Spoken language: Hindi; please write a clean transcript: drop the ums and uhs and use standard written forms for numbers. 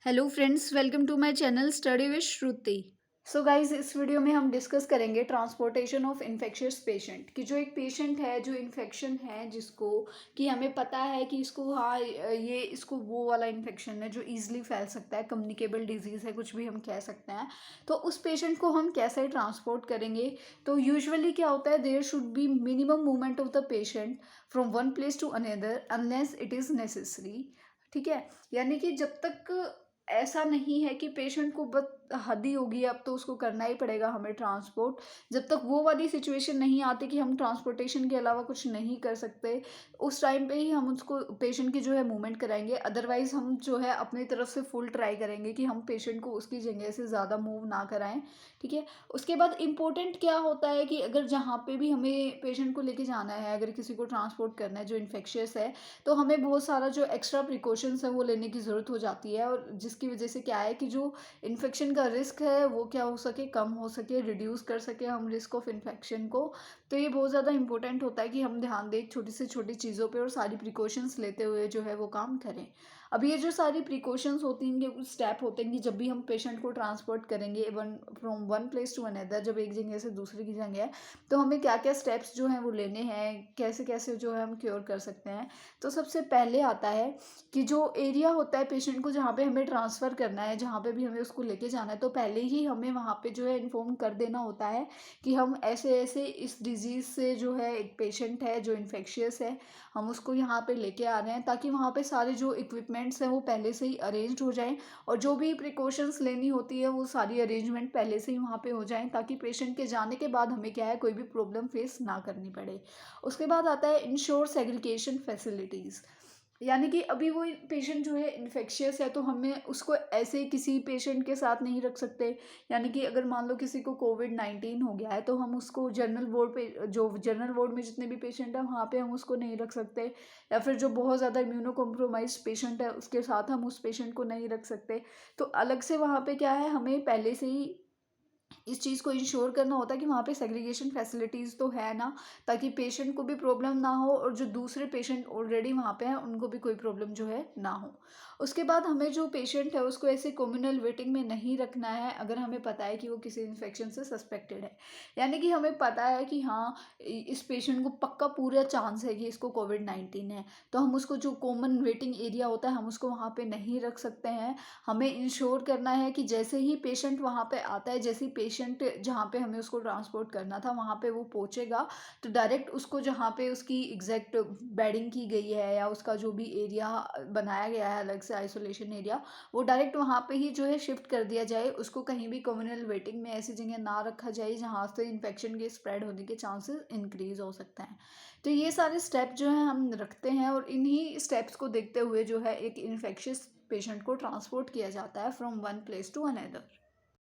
Hello friends, welcome to my channel study with Shruti. So guys, इस वीडियो में हम डिस्कस करेंगे ट्रांसपोर्टेशन ऑफ इन्फेक्शियस पेशेंट कि जो एक पेशेंट है जो इन्फेक्शन है जिसको कि हमें पता है कि इसको हाँ ये इसको वो वाला इन्फेक्शन है जो इजीली फैल सकता है, कम्युनिकेबल डिजीज़ है, कुछ भी हम कह सकते हैं। तो उस पेशेंट को हम कैसे ट्रांसपोर्ट करेंगे? तो यूजुअली क्या होता है, there should be minimum movement of the patient from one place to another unless it is necessary. ठीक है, यानी कि जब तक ऐसा नहीं है कि पेशेंट को बस हद ही होगी, अब तो उसको करना ही पड़ेगा हमें ट्रांसपोर्ट। जब तक वो वाली सिचुएशन नहीं आती कि हम ट्रांसपोर्टेशन के अलावा कुछ नहीं कर सकते, उस टाइम पे ही हम उसको पेशेंट की जो है मूवमेंट कराएंगे। अदरवाइज हम जो है अपनी तरफ से फुल ट्राई करेंगे कि हम पेशेंट को उसकी जगह से ज़्यादा मूव ना कराएं। ठीक है, उसके बाद इम्पोर्टेंट क्या होता है कि अगर जहाँ पे भी हमें पेशेंट को लेके जाना है, अगर किसी को ट्रांसपोर्ट करना है जो इन्फेक्शियस है, तो हमें बहुत सारा जो एक्स्ट्रा प्रिकॉशंस है वो लेने की ज़रूरत हो जाती है। और जिसकी वजह से क्या है कि जो इन्फेक्शन का रिस्क है वो क्या हो सके, कम हो सके, रिड्यूस कर सके हम रिस्क ऑफ इन्फेक्शन को। तो ये बहुत ज़्यादा इंपॉर्टेंट होता है कि हम ध्यान दें छोटी से छोटी चीज़ों पे और सारी प्रिकॉशंस लेते हुए जो है वो काम करें। अब ये जो सारी प्रिकॉशंस होती हैं, ये कुछ स्टेप होते हैं कि जब भी हम पेशेंट को ट्रांसपोर्ट करेंगे one from one place to another, जब एक जगह से दूसरी की जगह है, तो हमें क्या क्या स्टेप्स जो हैं वो लेने हैं, कैसे कैसे जो है हम क्योर कर सकते हैं। तो सबसे पहले आता है कि जो एरिया होता है पेशेंट को जहाँ पे हमें ट्रांसफ़र करना है, जहाँ पे भी हमें उसको लेके जाना है, तो पहले ही हमें वहाँ पे जो है इन्फॉर्म कर देना होता है कि हम ऐसे ऐसे इस डिज़ीज़ से जो है एक पेशेंट है जो इन्फेक्शियस है, हम उसको यहाँ पे लेके आ रहे हैं, ताकि वहाँ पे सारे जो इक्विपमेंट्स हैं वो पहले से ही अरेंज्ड हो जाएं और जो भी प्रिकॉशंस लेनी होती है वो सारी अरेंजमेंट पहले से ही वहाँ पे हो जाएं, ताकि पेशेंट के जाने के बाद हमें क्या है कोई भी प्रॉब्लम फेस ना करनी पड़े। उसके बाद आता है इंश्योर सेग्रीगेशन फैसिलिटीज़, यानी कि अभी वो पेशेंट जो है इन्फेक्शियस है तो हमें उसको ऐसे ही किसी पेशेंट के साथ नहीं रख सकते। यानी कि अगर मान लो किसी को कोविड-19 हो गया है तो हम उसको जनरल वार्ड पे, जो जनरल वार्ड में जितने भी पेशेंट हैं वहाँ पे हम उसको नहीं रख सकते, या फिर जो बहुत ज़्यादा इम्यूनो कॉम्प्रोमाइज्ड पेशेंट है उसके साथ हम उस पेशेंट को नहीं रख सकते। तो अलग से वहाँ पे क्या है, हमें पहले से ही इस चीज़ को इंश्योर करना होता है कि वहाँ पे सेग्रीगेशन फैसिलिटीज़ तो है ना, ताकि पेशेंट को भी प्रॉब्लम ना हो और जो दूसरे पेशेंट ऑलरेडी वहाँ पे हैं उनको भी कोई प्रॉब्लम जो है ना हो। उसके बाद हमें जो पेशेंट है उसको ऐसे कम्युनल वेटिंग में नहीं रखना है अगर हमें पता है कि वो किसी इन्फेक्शन से सस्पेक्टेड है। यानी कि हमें पता है कि हाँ, इस पेशेंट को पक्का पूरा चांस है कि इसको कोविड-19 है, तो हम उसको जो कॉमन वेटिंग एरिया होता है हम उसको वहाँ पे नहीं रख सकते हैं। हमें इंश्योर करना है कि जैसे ही पेशेंट वहाँ पे आता है, जैसे ही पेशेंट जहाँ पे हमें उसको ट्रांसपोर्ट करना था वहाँ पे वो पहुँचेगा, तो डायरेक्ट उसको जहाँ पे उसकी एग्जैक्ट बेडिंग की गई है या उसका जो भी एरिया बनाया गया है अलग से आइसोलेशन एरिया, वो डायरेक्ट वहाँ पे ही जो है शिफ्ट कर दिया जाए। उसको कहीं भी कम्युनल वेटिंग में ऐसी जगह ना रखा जाए जहाँ से इन्फेक्शन के स्प्रेड होने के चांसेस इंक्रीज हो सकते हैं। तो ये सारे स्टेप जो हैं हम रखते हैं और इन्हीं स्टेप्स को देखते हुए जो है एक इन्फेक्शियस पेशेंट को ट्रांसपोर्ट किया जाता है from one place to another.